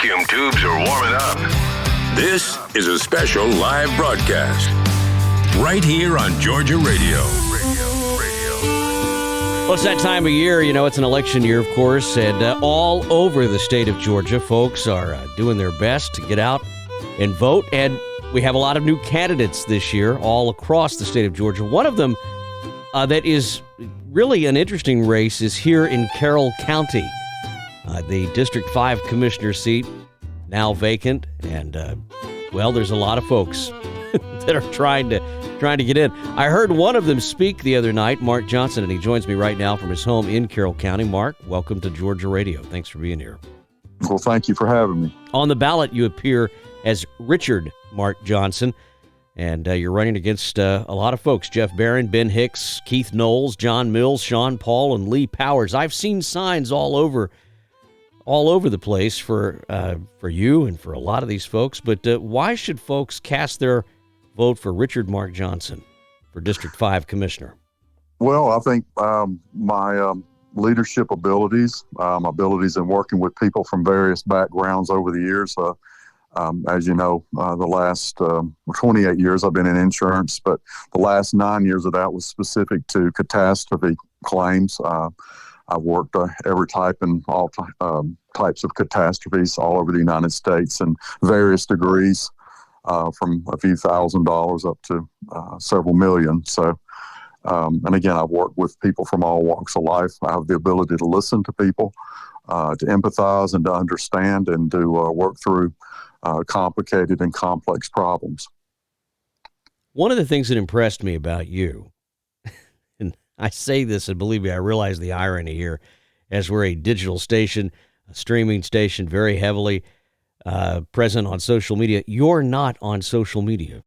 vacuum tubes are warming up. This is a special live broadcast right here on Georgia Radio. Well, it's that time of year. You know, it's an election year, of course, and all over the state of Georgia, folks are doing their best to get out and vote. And we have a lot of new candidates this year all across the state of Georgia. One of them that is really an interesting race is here in Carroll County. The District 5 Commissioner seat now vacant. And, well, there's a lot of folks that are trying to get in. I heard one of them speak the other night, Mark Johnson, and he joins me right now from his home in Carroll County. Mark, welcome to Georgia Radio. Thanks for being here. Well, thank you for having me. On the ballot, you appear as Richard Mark Johnson, and you're running against a lot of folks: Jeff Barron, Ben Hicks, Keith Knowles, John Mills, Sean Paul, and Lee Powers. I've seen signs all over the place for you and for a lot of these folks, but why should folks cast their vote for Richard Mark Johnson for District 5 Commissioner? Well, I think my leadership abilities, in working with people from various backgrounds over the years. As you know, the last 28 years I've been in insurance, but the last 9 years of that was specific to catastrophe claims. I've worked every type and all types of catastrophes all over the United States in various degrees. From a few $1,000s up to several million. So, and again, I've worked with people from all walks of life. I have the ability to listen to people, to empathize and to understand and to work through complicated and complex problems. One of the things that impressed me about you, and I say this, and believe me, I realize the irony here, as we're a digital station, a streaming station, very heavily present on social media. You're not on social media.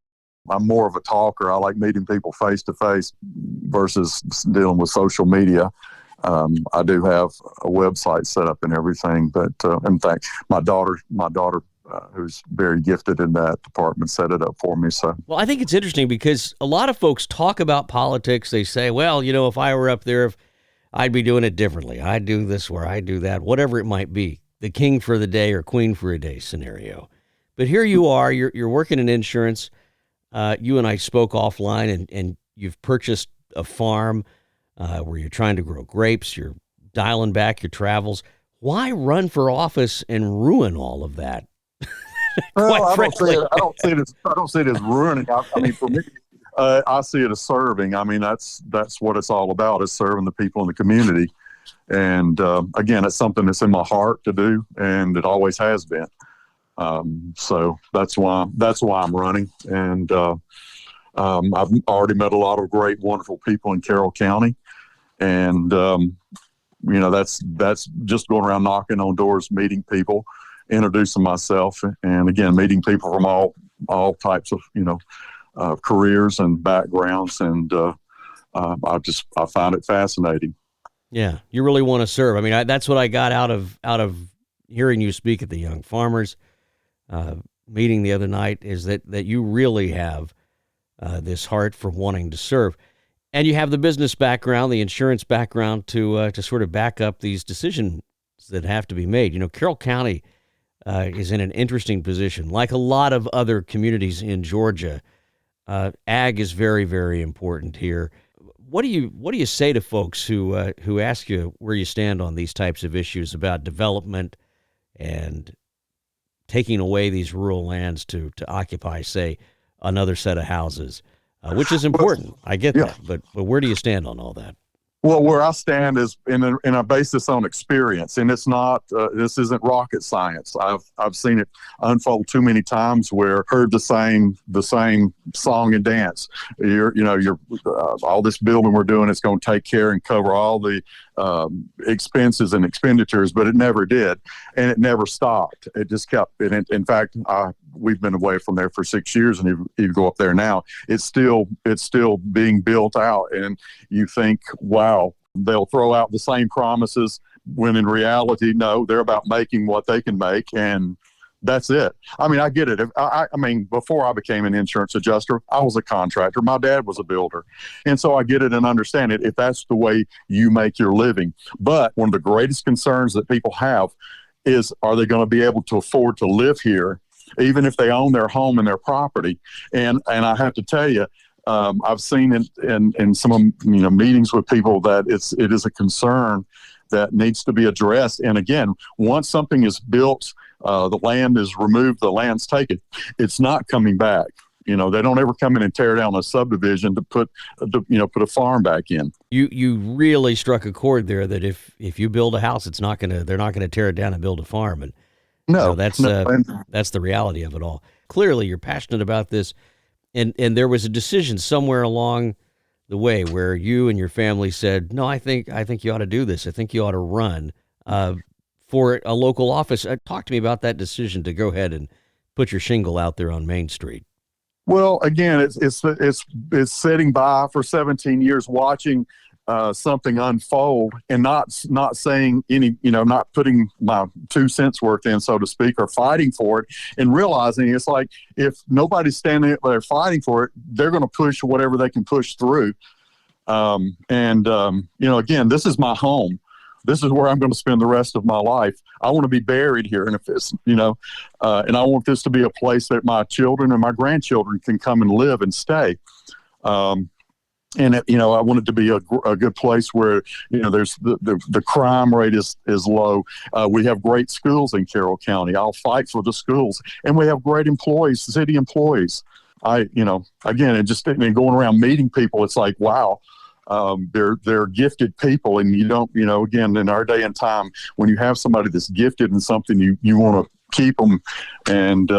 I'm more of a talker. I like meeting people face to face versus dealing with social media. I do have a website set up and everything, but in fact, my daughter, who's very gifted in that department, set it up for me. So, well, I think it's interesting because a lot of folks talk about politics. They say, well, you know, if I were up there, I'd be doing it differently. I'd do this or I do that, whatever it might be. The king for the day or queen for a day scenario. But here you are, you're working in insurance. You and I spoke offline, and you've purchased a farm where you're trying to grow grapes. You're dialing back your travels. Why run for office and ruin all of that? Well, I don't see it as ruining. I mean, for me, I see it as serving. I mean, that's what it's all about, is serving the people in the community. And again, it's something that's in my heart to do, and it always has been. So that's why I'm running. And I've already met a lot of great, wonderful people in Carroll County, and you know, that's just going around knocking on doors, meeting people, introducing myself, and again, meeting people from all types of careers and backgrounds, and I find it fascinating. Yeah, you really want to serve. I mean, that's what I got out of hearing you speak at the Young Farmers meeting the other night, is that you really have this heart for wanting to serve. And you have the business background, the insurance background to sort of back up these decisions that have to be made. You know, Carroll County is in an interesting position. Like a lot of other communities in Georgia, ag is very, very important here. What do you say to folks who ask you where you stand on these types of issues about development and taking away these rural lands to occupy, say, another set of houses, which is important? I get that, but where do you stand on all that? Well, where I stand is in a basis on experience, and it's not. This isn't rocket science. I've seen it unfold too many times where heard the same song and dance. All this building we're doing is going to take care and cover all the expenses and expenditures, but it never did, and it never stopped. It just kept. In fact, we've been away from there for 6 years, and if you go up there now, it's still being built out, and you think, wow, they'll throw out the same promises when in reality, no, they're about making what they can make, and that's it. I mean, I get it. I mean, before I became an insurance adjuster, I was a contractor. My dad was a builder. And so I get it and understand it if that's the way you make your living. But one of the greatest concerns that people have are they going to be able to afford to live here, even if they own their home and their property? And I have to tell you, I've seen in some of meetings with people that it is a concern that needs to be addressed. And again, once something is built, the land is removed, the land's taken, it's not coming back. They don't ever come in and tear down a subdivision to put a farm back in. You really struck a chord there that if you build a house, they're not gonna tear it down and build a farm. And No, that's the reality of it all. Clearly, you're passionate about this, and there was a decision somewhere along the way where you and your family said, "No, I think you ought to do this. I think you ought to run for a local office." Talk to me about that decision to go ahead and put your shingle out there on Main Street. Well, again, it's sitting by for 17 years, watching something unfold, and not saying any, not putting my 2 cents worth in, so to speak, or fighting for it, and realizing it's like if nobody's standing there fighting for it, they're going to push whatever they can push through. Again, this is my home. This is where I'm going to spend the rest of my life. I want to be buried here. And if it's, and I want this to be a place that my children and my grandchildren can come and live and stay. I want it to be a good place where, there's the crime rate is low. We have great schools in Carroll County. I'll fight for the schools, and we have great employees, city employees. Again, and going around meeting people, it's like, wow. They're gifted people, and you don't, again, in our day and time, when you have somebody that's gifted in something, you want to keep them and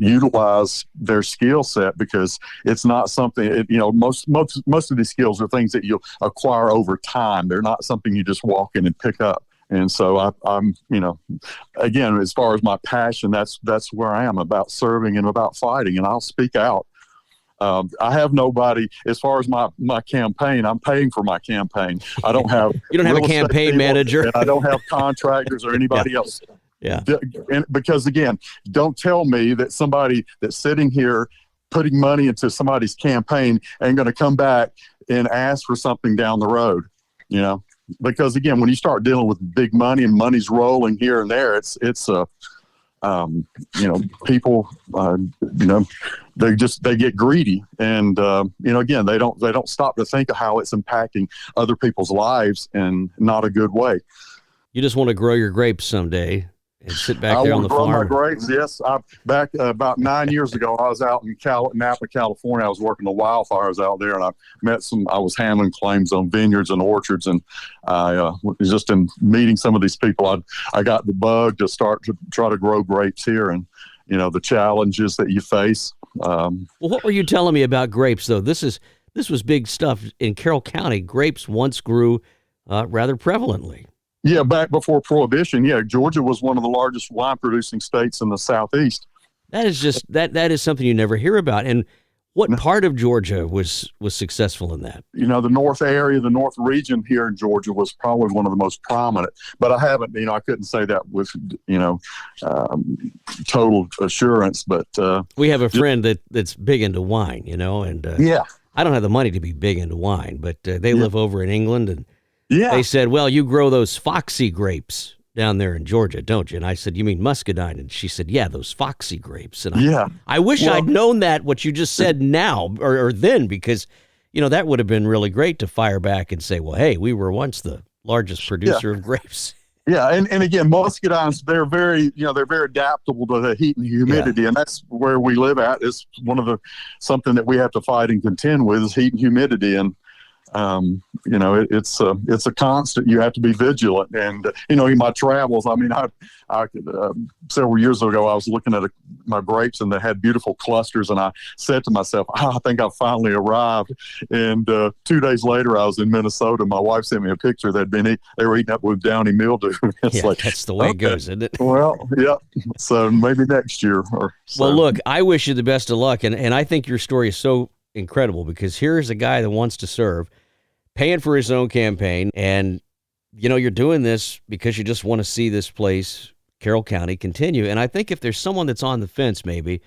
utilize their skill set, because it's not something, most of these skills are things that you'll acquire over time. They're not something you just walk in and pick up. And so I'm, again, as far as my passion, that's where I am, about serving and about fighting, and I'll speak out. I have nobody as far as my campaign. I'm paying for my campaign. I don't have you don't have a campaign manager. And I don't have contractors or anybody else. Yeah. Because again, don't tell me that somebody that's sitting here putting money into somebody's campaign ain't going to come back and ask for something down the road. Because again, when you start dealing with big money and money's rolling here and there, it's people, they get greedy, and again, they don't stop to think of how it's impacting other people's lives in not a good way. You just want to grow your grapes someday and sit back there on the farm. I want to grow my grapes. Yes, back about 9 years ago, I was out in Napa, California. I was working the wildfires out there, and I was handling claims on vineyards and orchards, and I just in meeting some of these people, I got the bug to start to try to grow grapes here, and the challenges that you face. Well, what were you telling me about grapes, though? This was big stuff in Carroll County. Grapes once grew rather prevalently. Yeah, back before Prohibition, Georgia was one of the largest wine-producing states in the Southeast. That is just that is something you never hear about. And what part of Georgia was successful in that? The north area, the north region here in Georgia was probably one of the most prominent. But I haven't, I couldn't say that with, total assurance. But we have a friend that's big into wine, and I don't have the money to be big into wine, but they live over in England, and they said, well, you grow those foxy grapes down there in Georgia, don't you? And I said, you mean muscadine? And she said, yeah, those foxy grapes. And I wish I'd known what you just said now or then, because, that would have been really great to fire back and say, well, hey, we were once the largest producer of grapes. Yeah, and again, muscadines, they're very adaptable to the heat and humidity, and that's where we live at. Is one of something that we have to fight and contend with is heat and humidity, and it's a constant. You have to be vigilant. And, in my travels, I several years ago, I was looking at my grapes, and they had beautiful clusters. And I said to myself, I think I've finally arrived. And 2 days later, I was in Minnesota. My wife sent me a picture. They were eating up with downy mildew. That's the way it goes, isn't it? Well, yeah. So maybe next year. Well, look, I wish you the best of luck. And I think your story is so incredible, because here's a guy that wants to serve, paying for his own campaign, and you're doing this because you just want to see this place, Carroll County, continue. And I think if there's someone that's on the fence, maybe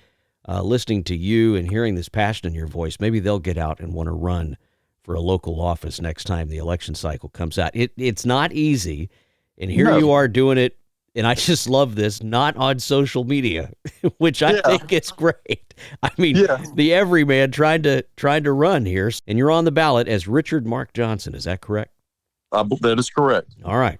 listening to you and hearing this passion in your voice, maybe they'll get out and want to run for a local office next time the election cycle comes out. It's not easy, and here you are doing it and I just love this, not on social media, which I think is great. I mean, the everyman trying to run here, and you're on the ballot as Richard Mark Johnson. Is that correct? That is correct. All right.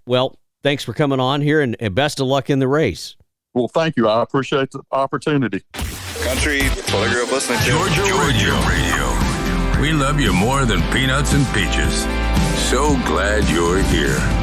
Well, thanks for coming on here, and best of luck in the race. Well, thank you. I appreciate the opportunity. Country, that's what I grew up listening to. Georgia Radio. We love you more than peanuts and peaches. So glad you're here.